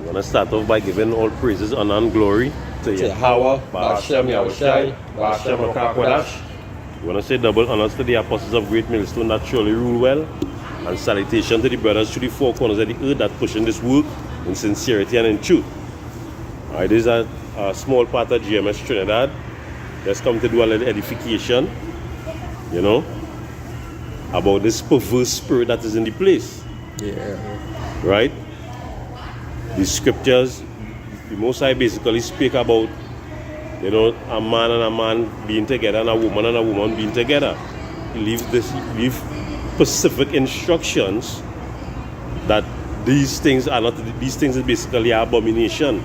I'm going to start off by giving all praises, honor, and glory to Yahweh, Ba'ashem Yahushai, Ba'ashem Akakwadash. We want to say double honors to the apostles of Great Millstone that surely rule well, and salutation to the brothers through the four corners of the earth that pushing this work in sincerity and in truth. Alright, this is a small part of GMS Trinidad. Let's come to do a little edification, you know, about this perverse spirit that is in the place. Yeah. Right? The scriptures, the Most High basically speak about, you know, a man and a man being together and a woman being together. He leave specific instructions that these things is basically an abomination.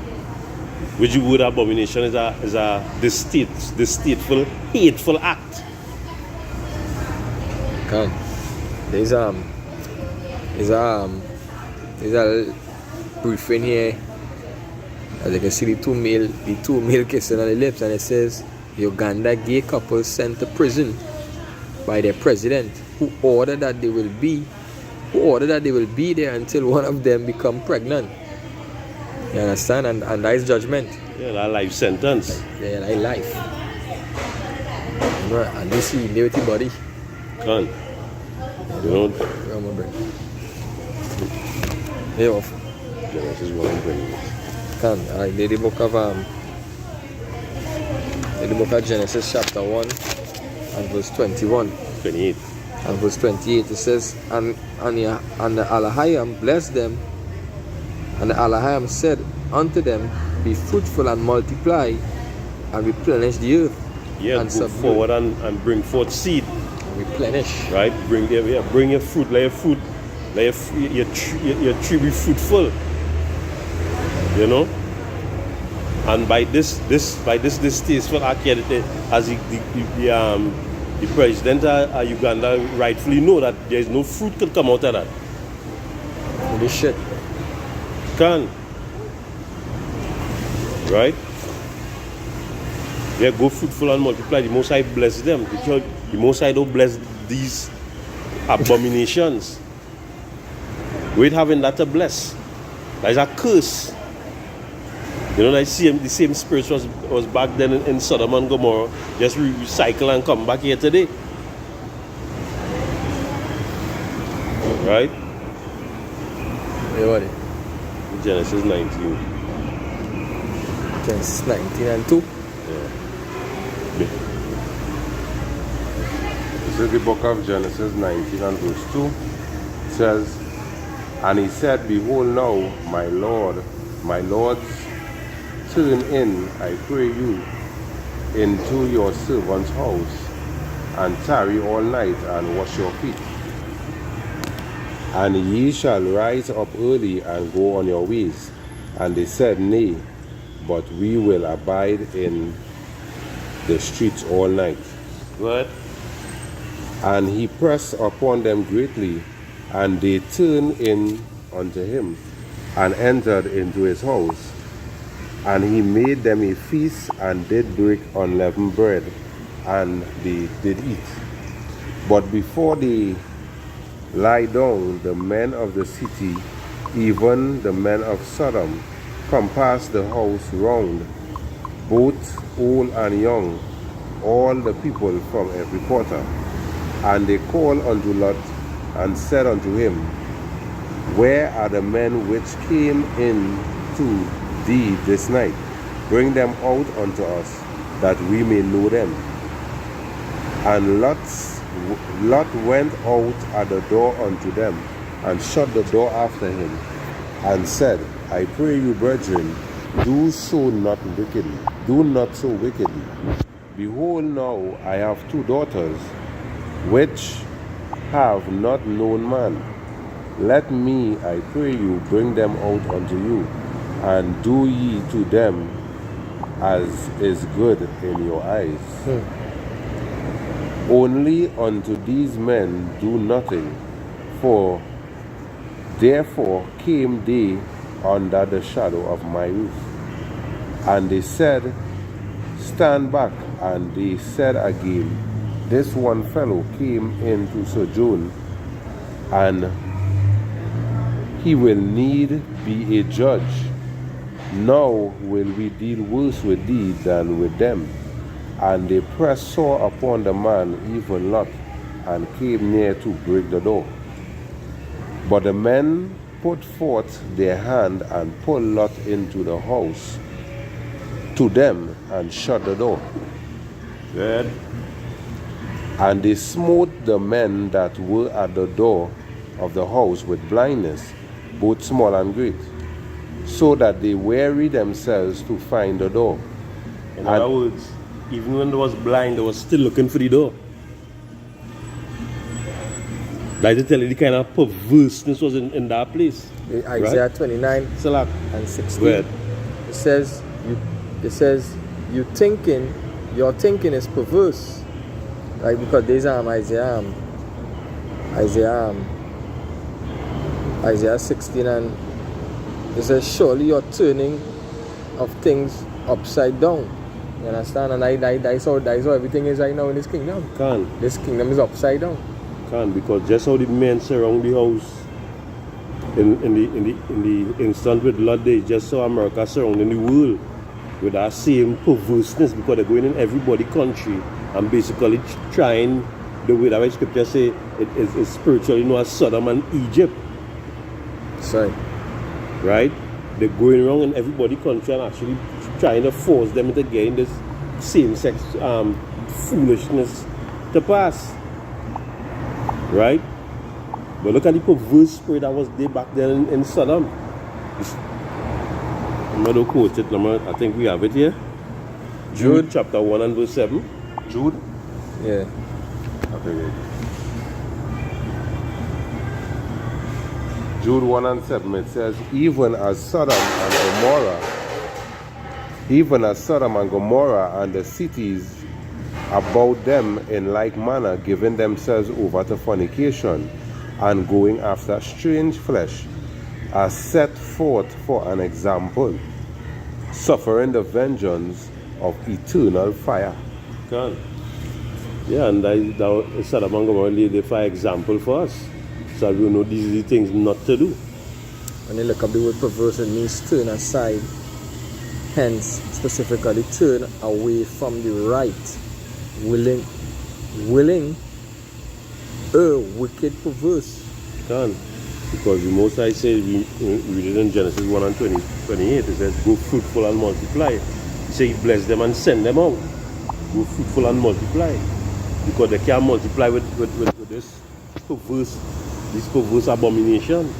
Which word abomination is a distasteful, hateful act. Come. There's a briefing here. As you can see, the two male kissing on the lips, and it says Uganda gay couple sent to prison by their president, who ordered that they will be there until one of them become pregnant. You understand? And that is judgment. Yeah, that life sentence. Yeah, like life. And this is the body. Can. You know. Hey, off. Genesis 1 and 28. Can. The book of Genesis chapter 1 and verse 21. 28. And verse 28 it says, and the Elohim blessed them, and the Elohim said unto them, be fruitful and multiply, and replenish the earth. Yeah, and go forward and bring forth seed. And replenish. Right? Bring your fruit, let your tree be fruitful. You know? And by this distasteful act, as the president of Uganda rightfully know that there is no fruit could come out of that. This shit. Can. Right? They go fruitful and multiply. The Most High bless them. Because the Most High don't bless these abominations. We're having that to bless. That is a curse. You know, the same spirit was back then in Sodom and Gomorrah. Just recycle and come back here today. Right? Yeah, what? Genesis 19. Genesis 19 and 2. Yeah. This is the book of Genesis 19 and verse 2. It says, and he said, behold now, my lords, turn in, I pray you, into your servant's house, and tarry all night, and wash your feet. And ye shall rise up early, and go on your ways. And they said, nay, but we will abide in the streets all night. What? And he pressed upon them greatly, and they turned in unto him, and entered into his house. And he made them a feast, and did break unleavened bread, and they did eat. But before they lie down, the men of the city, even the men of Sodom, compassed the house round, both old and young, all the people from every quarter. And they called unto Lot, and said unto him, where are the men which came in to thee this night? Bring them out unto us, that we may know them. And Lot went out at the door unto them, and shut the door after him, and said, I pray you, brethren, do not so wickedly. Behold, now I have two daughters, which have not known man. Let me, I pray you, bring them out unto you, and do ye to them as is good in your eyes. Only unto these men do nothing, for therefore came they under the shadow of my roof. And they said, stand back. And they said again, this one fellow came in to sojourn, and he will need be a judge. Now will we deal worse with thee than with them. And they pressed sore upon the man, even Lot, and came near to break the door. But the men put forth their hand and pulled Lot into the house to them and shut the door. Good. And they smote the men that were at the door of the house with blindness, both small and great, so that they wearied themselves to find the door. In other words, even when they was blind, they was still looking for the door. Like to tell you the kind of perverseness was in that place. Isaiah 29 Select. and 16. Good. It says your thinking is perverse. Right? Because there's Isaiah 16, and it says, surely you're turning of things upside down. You understand? And that's how everything is right now in this kingdom. This kingdom is upside down. Because just how the men surround the house in the instant with Lot, they just saw America surrounding the world with that same perverseness, because they're going in everybody's country and basically trying the way that scripture say it is spiritually known as Sodom and Egypt. Sorry. Right? They're going around in everybody's country and actually trying to force them into getting this same-sex foolishness to pass. Right? But look at the perverse spirit that was there back then in Sodom. I'm going to quote it. I think we have it here. Jude chapter 1 and verse 7. Jude? Yeah. Okay, good. Jude 1 and 7, it says, even as Sodom and Gomorrah and the cities about them in like manner, giving themselves over to fornication and going after strange flesh, are set forth for an example, suffering the vengeance of eternal fire. God. Yeah, and that Sodom and Gomorrah laid there for example for us, so we know these are the things not to do. When you look up the word perverse, it means turn aside. Hence, specifically turn away from the right. Willing, wicked, perverse. Can. Because the Most High says, we read it in Genesis 1 and 28, it says, go fruitful and multiply. He said, he bless them and send them out. Go fruitful and multiply. Because they can't multiply with this perverse abomination.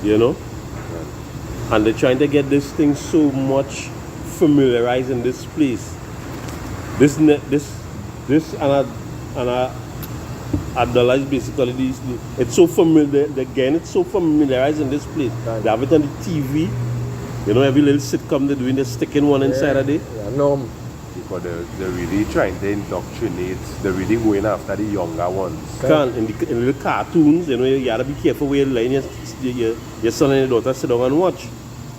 You know? Yeah. And they're trying to get this thing so much familiarized in this place. This and idolize basically this. It's so familiar. Again, it's so familiarized in this place. They have it on the TV. You know, every little sitcom they're doing, they're sticking one inside of it. Yeah, no. Because they're really trying to indoctrinate. They're really going after the younger ones. In the cartoons, you know, you gotta be careful where you're letting your son and your daughter sit down and watch,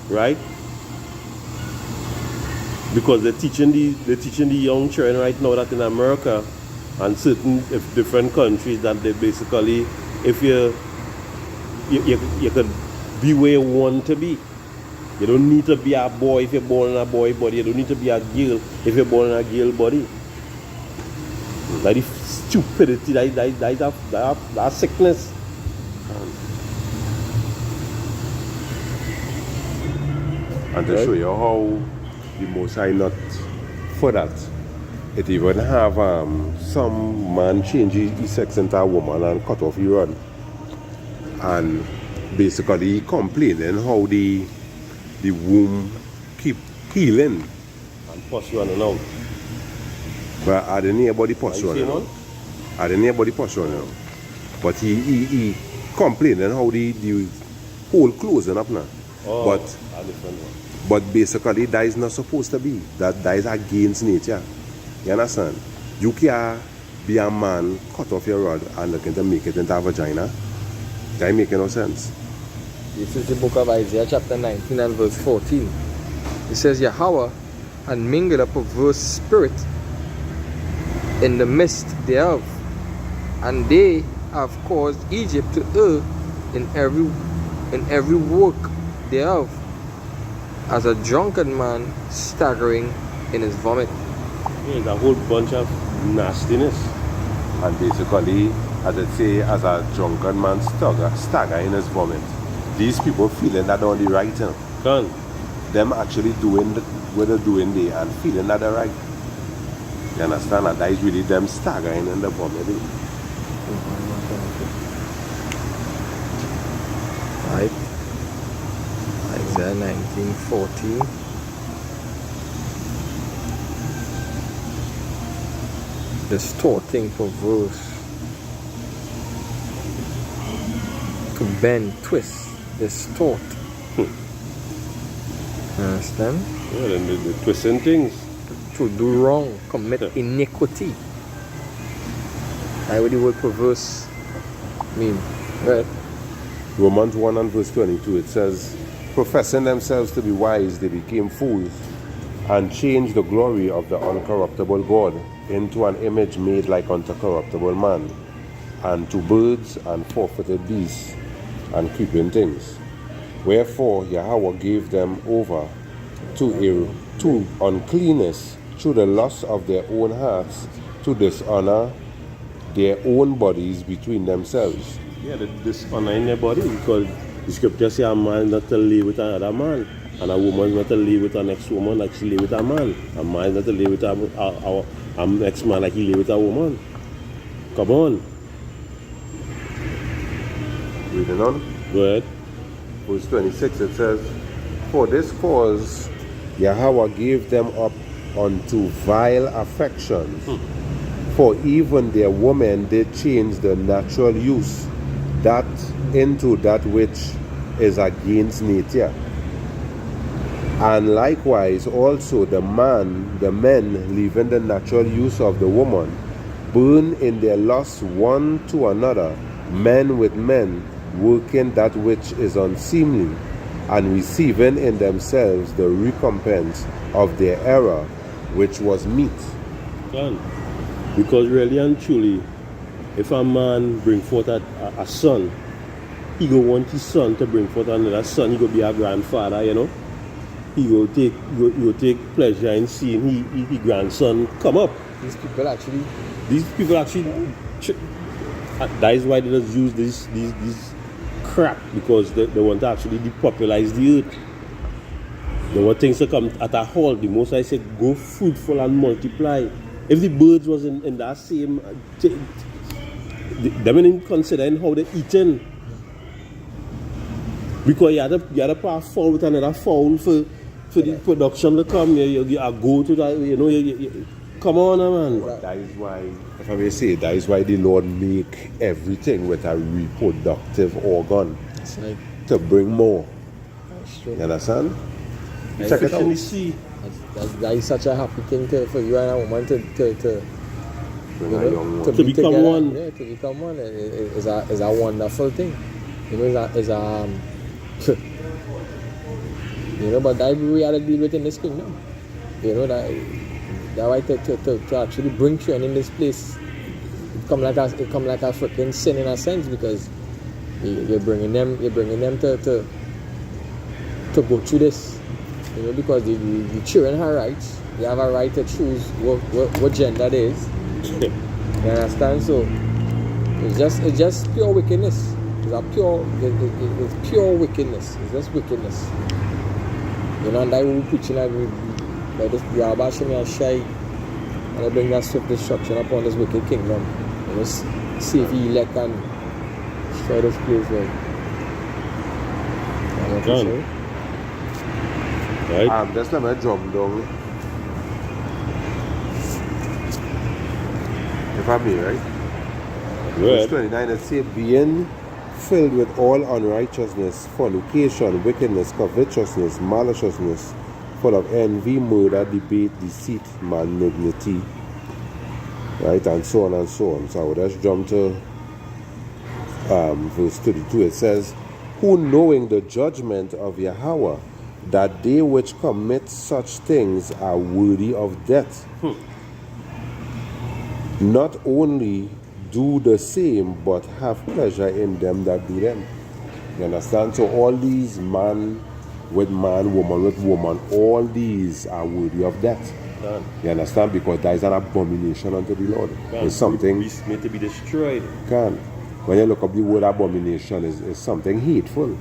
right? Because they're teaching the young children right now that in America and certain different countries that they basically, if you could be where you want to be. You don't need to be a boy if you're born in a boy body. You don't need to be a girl if you're born in a girl body. Like the stupidity, that sickness. And to show you how the Most High not for that, it even have some man change his sex into a woman and cut off his rod. And basically he complaining how the womb keep healing. And pus running out. But I didn't hear about the pus running out. I didn't hear about the pus running out. But he complaining how the hole closing up now. Oh, but a different one. But basically that is not supposed to be. That is against nature. You understand? You can't be a man, cut off your rod and looking to make it into a vagina. That ain't making no sense. This is the book of Isaiah chapter 19 and verse 14. It says, Yahweh had mingled a perverse spirit in the midst thereof, and they have caused Egypt to err in every work thereof, as a drunken man staggering in his vomit. Yeah, it's a whole bunch of nastiness. And basically, as I say, as a drunken man stagger in his vomit. These people feeling that on the right thing. Can. Them actually doing what they're doing there and feeling that they're right. You understand? And that is really them staggering in the vomit. Right. Isaiah 19:14. Distorting perverse. To bend, twist, distort. Understand? Yeah, then the twisting things. To do wrong, commit iniquity. That's what the word perverse mean. Right? Romans 1 and verse 22, it says, professing themselves to be wise, they became fools, and changed the glory of the uncorruptible God into an image made like unto corruptible man, and to birds and four-footed beasts, and creeping things. Wherefore Yahweh gave them over to uncleanness through the lust of their own hearts, to dishonor their own bodies between themselves. Yeah, the dishonor in their body, because the scripture says a man not to live with another man, and a woman not to live with her next woman like she live with a man. A man not to live with a next man like he live with a woman. Come on. Reading on. Go ahead. Verse 26, it says, for this cause Yahweh gave them up unto vile affections, for even their women did change the natural use that into that which is against nature. And likewise also the men leaving the natural use of the woman, burn in their lust one to another, men with men, working that which is unseemly, and receiving in themselves the recompense of their error, which was meat. Can. Because really and truly, if a man bring forth a son, he go want his son to bring forth another son. He go be a grandfather, you know. He go take pleasure in seeing his grandson come up. These people actually. That is why they just use this crap, because they want to actually depopularize the earth. They want things to come at a halt. The Most I say, go fruitful and multiply. If the birds was in that same, they didn't consider how they eating. Because you had to pass fowl with another fowl for the production to come. You go to that, you know. Come on, man. That is why, if I may say, that is why the Lord make everything with a reproductive organ. Like, to bring more. you understand? Check it out. See. That is such a happy thing for you and a woman to Bring a young one. To be become together. one. Yeah, to become one is a wonderful thing. You know, is a you know, but that we had to deal with in this kingdom. You know that why to actually bring children in this place, it come like a freaking sin in a sense, because you're bringing them to go through this. You know, because the children have rights. They have a right to choose what gender it is. You understand? So it's just pure wickedness. It's pure wickedness. It's just wickedness. You know, and that we preaching by this Yahweh and Shai, and I bring that swift destruction upon this wicked kingdom. You know, see if he elect and destroy this place. Done. Right. Just let me jump down. If I may, right? Verse 29, it says, being filled with all unrighteousness, fornication, wickedness, covetousness, maliciousness, full of envy, murder, debate, deceit, malignity, right, and so on and so on. So let's jump to verse 32. It says, who knowing the judgment of Yahweh, that they which commit such things are worthy of death, not only do the same, but have pleasure in them that do them. You understand? So all these man with man, woman with woman, all these are worthy of death. Done. You understand? Because that is an abomination unto the Lord. It's something Beast made to be destroyed. can. When you look up the word abomination, is something hateful.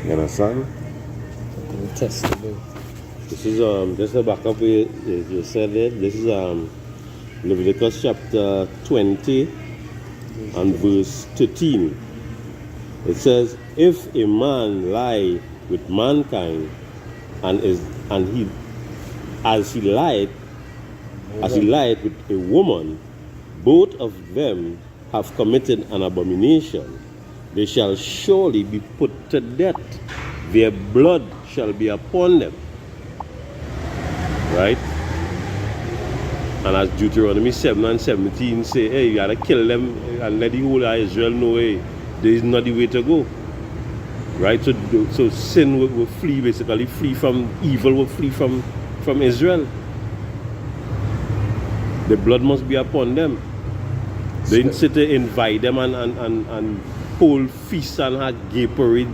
You understand? Testament. This is just a back up where you said it. This is Leviticus chapter 20 and verse 13. It says, if a man lie with mankind and he lied with a woman, both of them have committed an abomination. They shall surely be put to death. Their blood shall be upon them. Right? And as Deuteronomy 7 and 17 say, hey, you gotta kill them and let the whole of Israel know, hey, there is not the way to go. Right? So sin will flee, basically, flee from evil, will flee from Israel. The blood must be upon them. They didn't sit there, invite them and hold feasts and have gay parade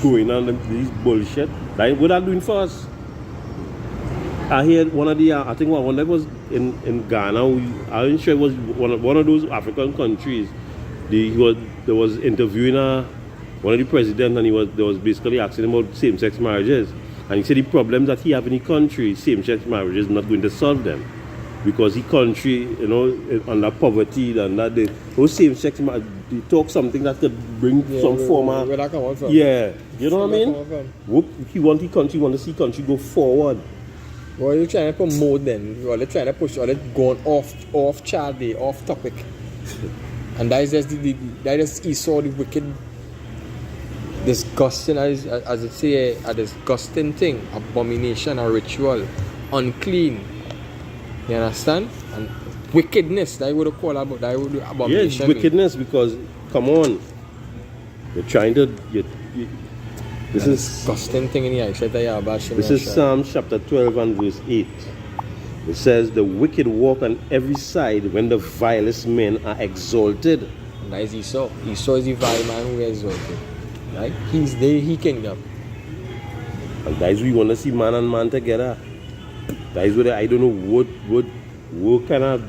going on and these bullshit. That's what they're doing for us. I heard one of the, I think one that was in Ghana, I'm sure it was one of those African countries. There was interviewing one of the presidents, and they was basically asking him about same-sex marriages. And he said the problems that he have in the country, same-sex marriages, not going to solve them. Because the country, under poverty and that, those same-sex marriages, they talk something that could bring some form of... Where that come from? Yeah, you know what I mean? He want to see country go forward. Well, you're trying to promote then, or they're trying to push, or they're going off chart, off topic. And that is just that is Esau, the wicked, disgusting, as it say, a disgusting thing, abomination, a ritual, unclean. You understand? And wickedness, that would call about that would abomination. Yes, wickedness, because come on, you're trying to. This is disgusting thing in here. This is Psalm chapter 12 and verse 8. It says, the wicked walk on every side when the vilest men are exalted. And that is Esau. Esau is the vile man who is exalted. Right? He's there, he kingdom. And that is we want to see man and man together. That is what I don't know what kind of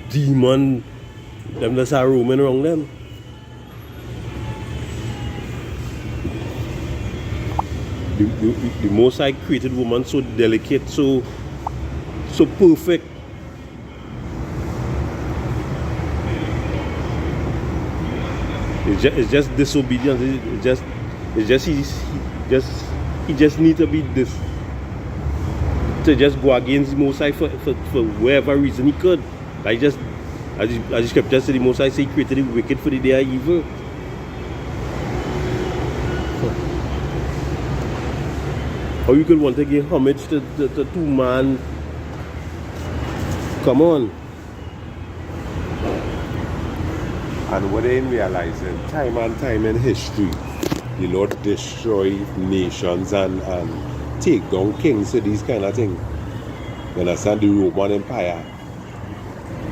demon them that's are roaming around them. The Most High created woman so delicate, so perfect. It's just disobedience. He just need to be this, to just go against the Most High for whatever reason he could. As the scripture said, the Most High say he created the wicked for the day of evil. Or you could want to give homage to two man. Come on. And what they ain't realizing, time and time in history, the Lord destroy nations and take down kings to these kind of things. You understand? The Roman Empire.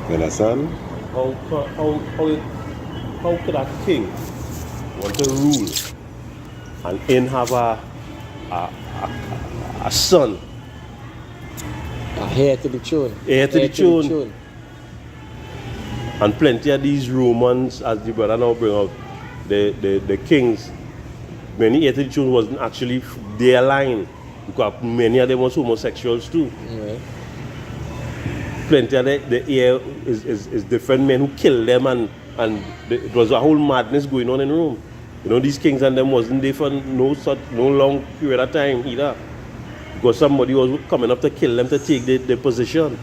You understand? How could a king want to rule and then have a son? A heir to the throne. Heir to the throne. And plenty of these Romans, as the brother now bring out, the kings, many heir to the throne wasn't actually their line, because many of them was homosexuals too. Yeah. Plenty of the heir is different men who killed them, and it was a whole madness going on in Rome. These kings and them wasn't there for no long period of time either, because somebody was coming up to kill them to take their position.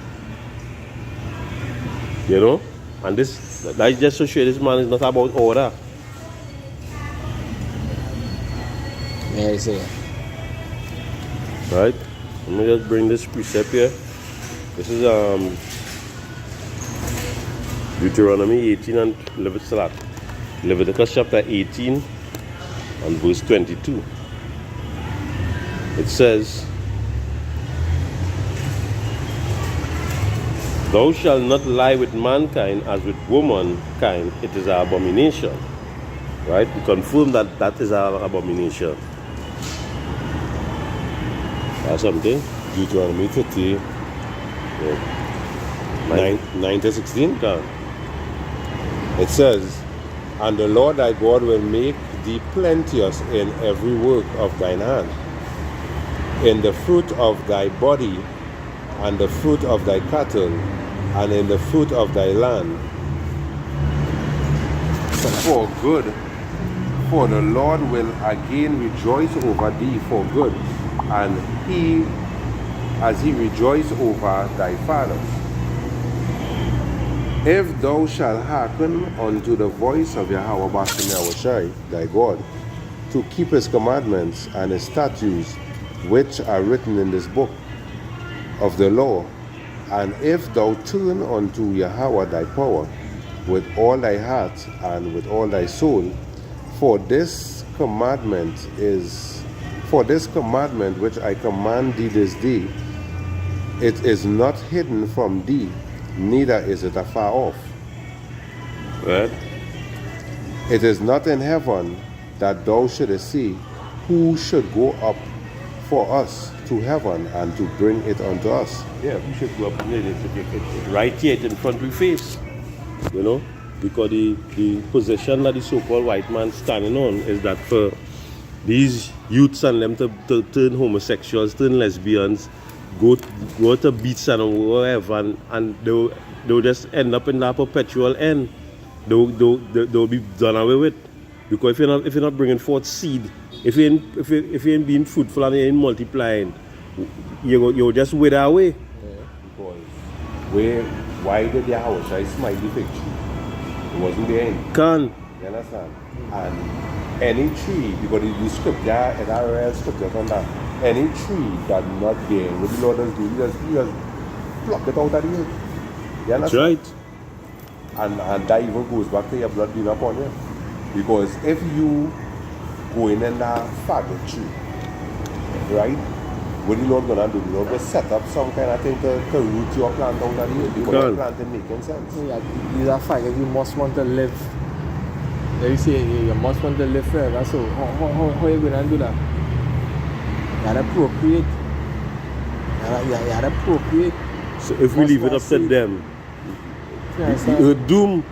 And that's just to show this man is not about order. Yeah, I see. Right? Let me just bring this precept here. This is Deuteronomy 18 and Leviticus chapter 18 and verse 22. It says, thou shalt not lie with mankind as with womankind, it is an abomination. Right? We confirm that is an abomination. Or something. Deuteronomy 30, 9 to 16. Can. It says, and the Lord thy God will make thee plenteous in every work of thine hand, in the fruit of thy body, and the fruit of thy cattle, and in the fruit of thy land, for good. For the Lord will again rejoice over thee for good, and as he rejoiced over thy fathers. If thou shalt hearken unto the voice of Yahweh Bashem Yahushai, thy God, to keep his commandments and his statutes, which are written in this book of the law, and if thou turn unto Yahweh thy power with all thy heart and with all thy soul, for this commandment which I command thee this day, it is not hidden from thee, neither is it afar off. Right? It is not in heaven, that thou shouldest say, who should go up for us to heaven and to bring it unto us? Yeah, we should go up and it right here in front of your face. You know? Because the position that the so-called white man standing on is that for these youths and them to turn homosexuals, turn lesbians, go to beats and wherever, and they'll just end up in that perpetual end. They'll be done away with. Because if you're not bringing forth seed, if you ain't being fruitful and you ain't multiplying, you'll just wither away. Yeah. Because why did Yahweh smite the fig tree? It wasn't there. Can. You understand? And any tree, because the scripture, and I read scripture on that, any tree that not bearing, what the Lord does do, he just pluck it out of the earth. You understand? That's right. And that even goes back to your blood being upon you. Because if you go in that faggot tree, right? What the Lord gonna do? The Lord will set up some kind of thing to root your plant out of the earth. Because your plant is making sense. Yeah, these are faggots. You must want to live. You say you must want to live forever. So how you gonna do that? You gotta procreate. You gotta procreate. So if we leave it up to them, the earth doom.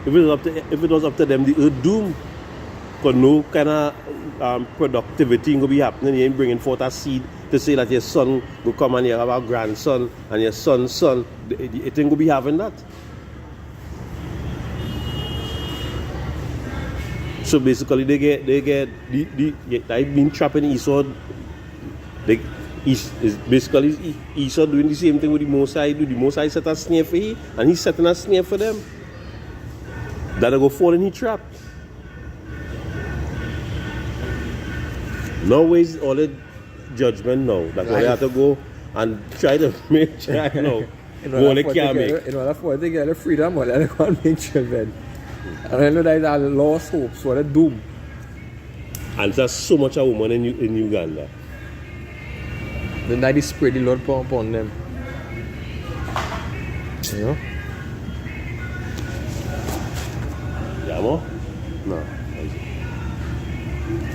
If it was up to them, the earth doom. Because no kind of productivity will be happening. You ain't bringing forth a seed to say that your son will come and you have a grandson and your son's son. It ain't going to be having that. So basically I've been trapping Esau. Basically Esau doing the same thing with the Mosai. The Mosai set a snare for him and he's setting a snare for them. That'll go fall in his trap. Now where's all the judgment now? That's why you have to go and try to make child now. In order for it to get the freedom, they can't make children. And I know that are lost hopes for the doom. And there's so much a woman in Uganda. Then that is spread the Lord upon them. You know? Yeah, more? No.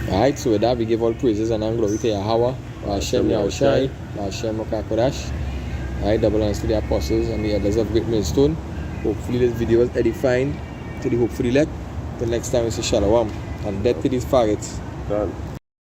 Alright, so with that we give all praises and glory to Yahweh, Hashem Yahushai, Hashem Okakodash. Alright, double honors to the apostles and the elders of Great Millstone. Hopefully this video was edifying to the hopefully elect. Till next time we say Shalom. And death to these faggots. Done.